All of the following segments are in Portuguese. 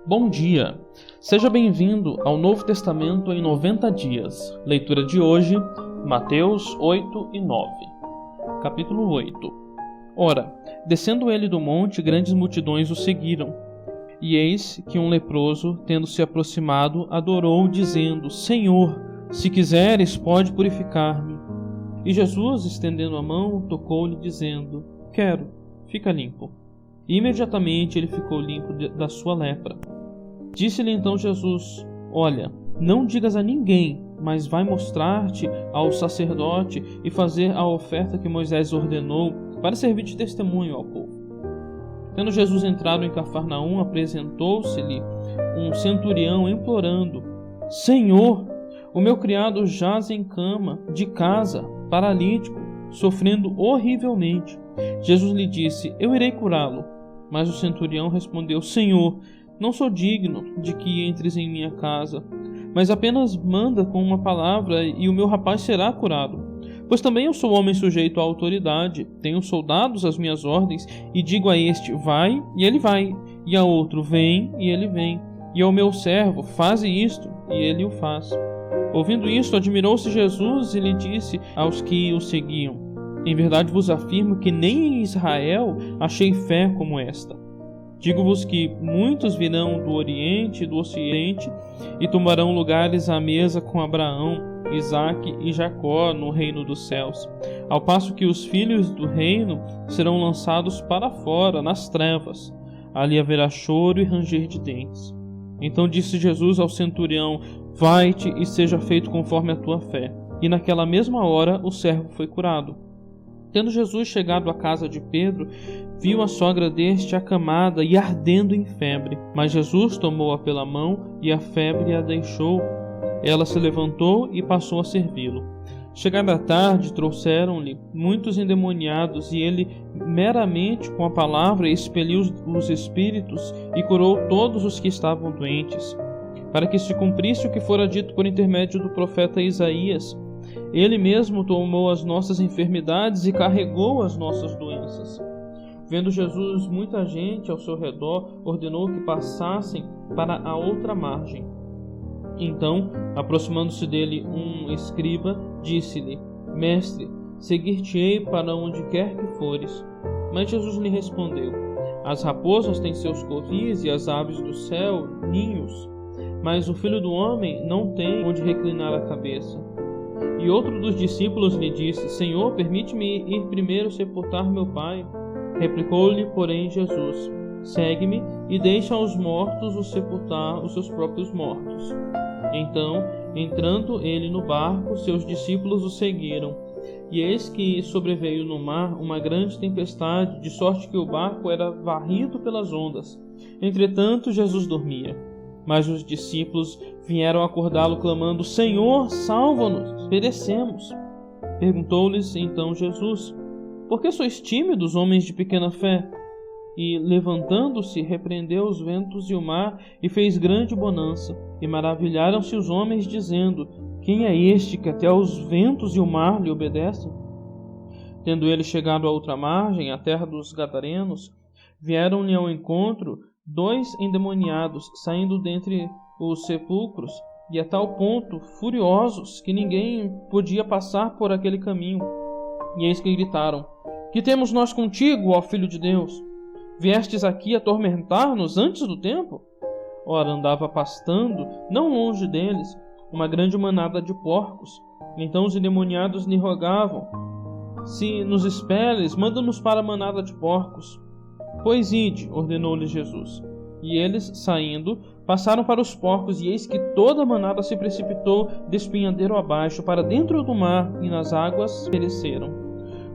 Bom dia! Seja bem-vindo ao Novo Testamento em 90 dias. Leitura de hoje, Mateus 8 e 9. Capítulo 8. Ora, descendo ele do monte, grandes multidões o seguiram. E eis que um leproso, tendo se aproximado, adorou, dizendo: Senhor, se quiseres, pode purificar-me. E Jesus, estendendo a mão, tocou-lhe, dizendo: Quero, fica limpo. E imediatamente ele ficou limpo da sua lepra. Disse-lhe então Jesus: Olha, não digas a ninguém, mas vai mostrar-te ao sacerdote e fazer a oferta que Moisés ordenou, para servir de testemunho ao povo. Tendo Jesus entrado em Cafarnaum, apresentou-se-lhe um centurião implorando: Senhor, o meu criado jaz em cama de casa, paralítico, sofrendo horrivelmente. Jesus lhe disse: Eu irei curá-lo. Mas o centurião respondeu: Senhor, não sou digno de que entres em minha casa, mas apenas manda com uma palavra e o meu rapaz será curado. Pois também eu sou homem sujeito à autoridade, tenho soldados às minhas ordens, e digo a este: vai, e ele vai, e a outro: vem, e ele vem, e ao meu servo: faze isto, e ele o faz. Ouvindo isto, admirou-se Jesus e lhe disse aos que o seguiam: Em verdade vos afirmo que nem em Israel achei fé como esta. Digo-vos que muitos virão do Oriente e do Ocidente e tomarão lugares à mesa com Abraão, Isaque e Jacó no reino dos céus, ao passo que os filhos do reino serão lançados para fora, nas trevas. Ali haverá choro e ranger de dentes. Então disse Jesus ao centurião: Vai-te e seja feito conforme a tua fé. E naquela mesma hora o servo foi curado. Tendo Jesus chegado à casa de Pedro, viu a sogra deste acamada e ardendo em febre. Mas Jesus tomou-a pela mão e a febre a deixou. Ela se levantou e passou a servi-lo. Chegada a tarde, trouxeram-lhe muitos endemoniados, e ele, meramente com a palavra, expeliu os espíritos e curou todos os que estavam doentes, para que se cumprisse o que fora dito por intermédio do profeta Isaías: Ele mesmo tomou as nossas enfermidades e carregou as nossas doenças. Vendo Jesus muita gente ao seu redor, ordenou que passassem para a outra margem. Então, aproximando-se dele um escriba, disse-lhe: Mestre, seguir-te-ei para onde quer que fores. Mas Jesus lhe respondeu: As raposas têm seus covis e as aves do céu ninhos, mas o Filho do Homem não tem onde reclinar a cabeça. E outro dos discípulos lhe disse: Senhor, permite-me ir primeiro sepultar meu pai. Replicou-lhe, porém, Jesus: Segue-me e deixa aos mortos o sepultar os seus próprios mortos. Então, entrando ele no barco, seus discípulos o seguiram. E eis que sobreveio no mar uma grande tempestade, de sorte que o barco era varrido pelas ondas. Entretanto, Jesus dormia. Mas os discípulos vieram acordá-lo, clamando: Senhor, salva-nos, perecemos. Perguntou-lhes então Jesus: Por que sois tímidos, homens de pequena fé? E, levantando-se, repreendeu os ventos e o mar, e fez grande bonança. E maravilharam-se os homens, dizendo: Quem é este que até os ventos e o mar lhe obedecem? Tendo ele chegado à outra margem, a terra dos Gadarenos, vieram-lhe ao encontro 2 endemoniados, saindo dentre os sepulcros, e a tal ponto furiosos que ninguém podia passar por aquele caminho. E eis que gritaram: Que temos nós contigo, ó Filho de Deus? Viestes aqui atormentar-nos antes do tempo? Ora, andava pastando, não longe deles, uma grande manada de porcos. Então os endemoniados lhe rogavam: Se nos expeles, manda-nos para a manada de porcos. Pois ide, ordenou-lhes Jesus. E eles, saindo, passaram para os porcos, e eis que toda a manada se precipitou despenhadeiro abaixo, para dentro do mar, e nas águas pereceram.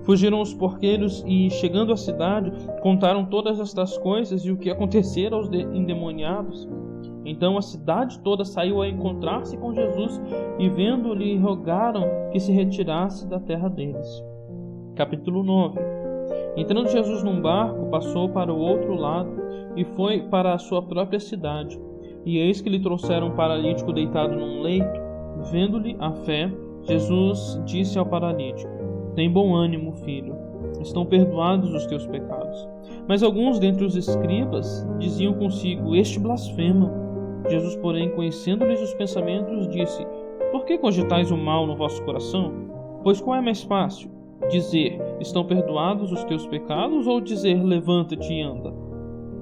Fugiram os porqueiros e, chegando à cidade, contaram todas estas coisas e o que acontecera aos endemoniados. Então a cidade toda saiu a encontrar-se com Jesus, e vendo-lhe rogaram que se retirasse da terra deles. Capítulo 9. Entrando Jesus num barco, passou para o outro lado e foi para a sua própria cidade. E eis que lhe trouxeram um paralítico deitado num leito. Vendo-lhe a fé, Jesus disse ao paralítico: Tem bom ânimo, filho, estão perdoados os teus pecados. Mas alguns dentre os escribas diziam consigo: este blasfema. Jesus, porém, conhecendo-lhes os pensamentos, disse: por que cogitais o mal no vosso coração? Pois qual é mais fácil? Dizer: estão perdoados os teus pecados, ou dizer: levanta-te e anda?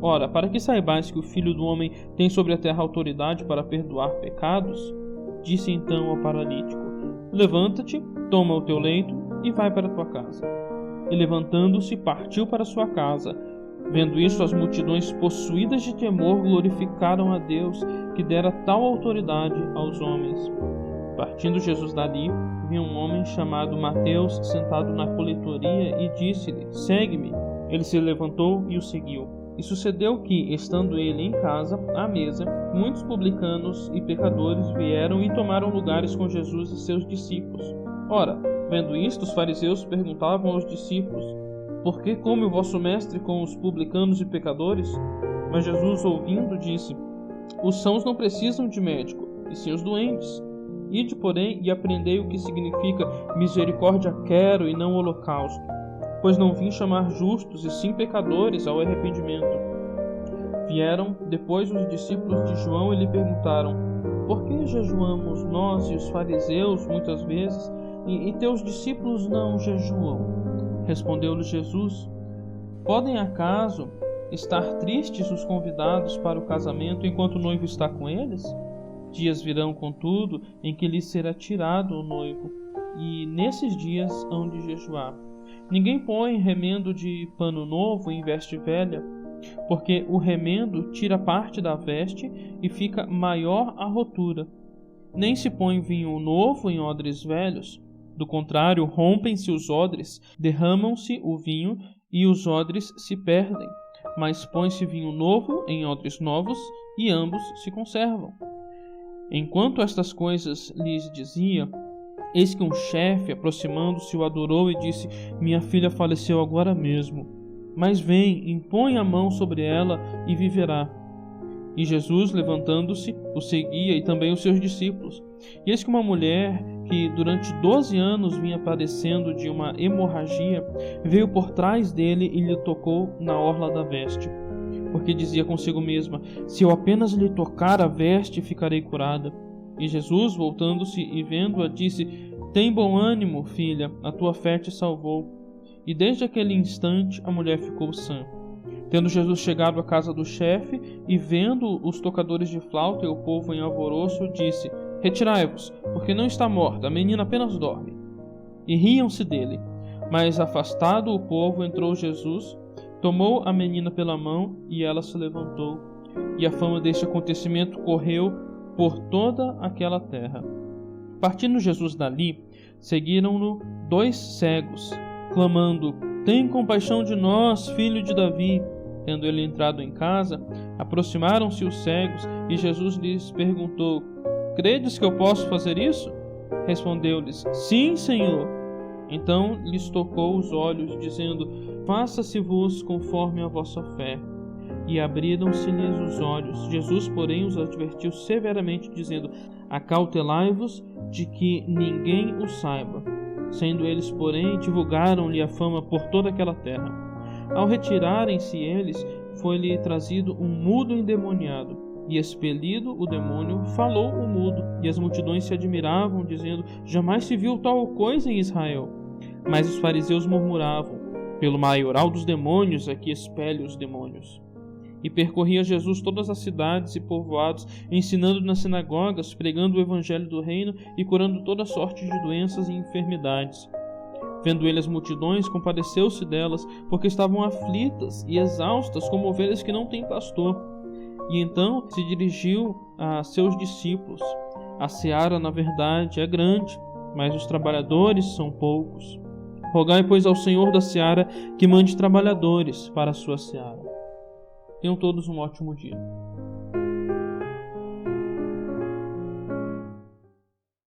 Ora, para que saibais que o Filho do Homem tem sobre a terra autoridade para perdoar pecados, disse então ao paralítico: levanta-te, toma o teu leito e vai para a tua casa. E levantando-se, partiu para sua casa. Vendo isso, as multidões, possuídas de temor, glorificaram a Deus, que dera tal autoridade aos homens. Partindo Jesus dali, viu um homem chamado Mateus sentado na coletoria e disse-lhe: segue-me. Ele se levantou e o seguiu. E sucedeu que, estando ele em casa, à mesa, muitos publicanos e pecadores vieram e tomaram lugares com Jesus e seus discípulos. Ora, vendo isto, os fariseus perguntavam aos discípulos: por que come o vosso mestre com os publicanos e pecadores? Mas Jesus, ouvindo, disse: os sãos não precisam de médico, e sim os doentes. Ide, porém, e aprendei o que significa misericórdia quero e não holocausto. Pois não vim chamar justos, e sim pecadores ao arrependimento. Vieram depois os discípulos de João e lhe perguntaram: por que jejuamos nós e os fariseus muitas vezes, e teus discípulos não jejuam? Respondeu-lhe Jesus: podem acaso estar tristes os convidados para o casamento enquanto o noivo está com eles? Dias virão, contudo, em que lhes será tirado o noivo, e nesses dias hão de jejuar. Ninguém põe remendo de pano novo em veste velha, porque o remendo tira parte da veste e fica maior a rotura. Nem se põe vinho novo em odres velhos. Do contrário, rompem-se os odres, derramam-se o vinho e os odres se perdem. Mas põe-se vinho novo em odres novos e ambos se conservam. Enquanto estas coisas lhes dizia, eis que um chefe, aproximando-se, o adorou e disse: minha filha faleceu agora mesmo, mas vem, impõe a mão sobre ela e viverá. E Jesus, levantando-se, o seguia, e também os seus discípulos. E eis que uma mulher, que durante 12 anos vinha padecendo de uma hemorragia, veio por trás dele e lhe tocou na orla da veste. Porque dizia consigo mesma: se eu apenas lhe tocar a veste, ficarei curada. E Jesus, voltando-se e vendo-a, disse: tem bom ânimo, filha, a tua fé te salvou. E desde aquele instante a mulher ficou sã. Tendo Jesus chegado à casa do chefe, e vendo os tocadores de flauta e o povo em alvoroço, disse: retirai-vos, porque não está morta, a menina apenas dorme. E riam-se dele. Mas afastado o povo, entrou Jesus, tomou a menina pela mão, e ela se levantou. E a fama deste acontecimento correu por toda aquela terra. Partindo Jesus dali, seguiram-no 2 cegos, clamando: tem compaixão de nós, filho de Davi. Tendo ele entrado em casa, aproximaram-se os cegos, e Jesus lhes perguntou: credes que eu posso fazer isso? Respondeu-lhes: sim, Senhor. Então lhes tocou os olhos, dizendo: faça-se-vos conforme a vossa fé. E abriram-se-lhes os olhos. Jesus, porém, os advertiu severamente, dizendo: acautelai-vos de que ninguém o saiba. Sendo eles, porém, divulgaram-lhe a fama por toda aquela terra. Ao retirarem-se eles, foi-lhe trazido um mudo endemoniado, e expelido o demônio, falou o mudo, e as multidões se admiravam, dizendo: jamais se viu tal coisa em Israel. Mas os fariseus murmuravam: pelo maioral dos demônios é que expele os demônios. E percorria Jesus todas as cidades e povoados, ensinando nas sinagogas, pregando o evangelho do reino e curando toda sorte de doenças e enfermidades. Vendo ele as multidões, compadeceu-se delas, porque estavam aflitas e exaustas como ovelhas que não têm pastor. E então se dirigiu a seus discípulos: a seara, na verdade, é grande, mas os trabalhadores são poucos. Rogai, pois, ao Senhor da seara que mande trabalhadores para a sua seara. Tenham todos um ótimo dia.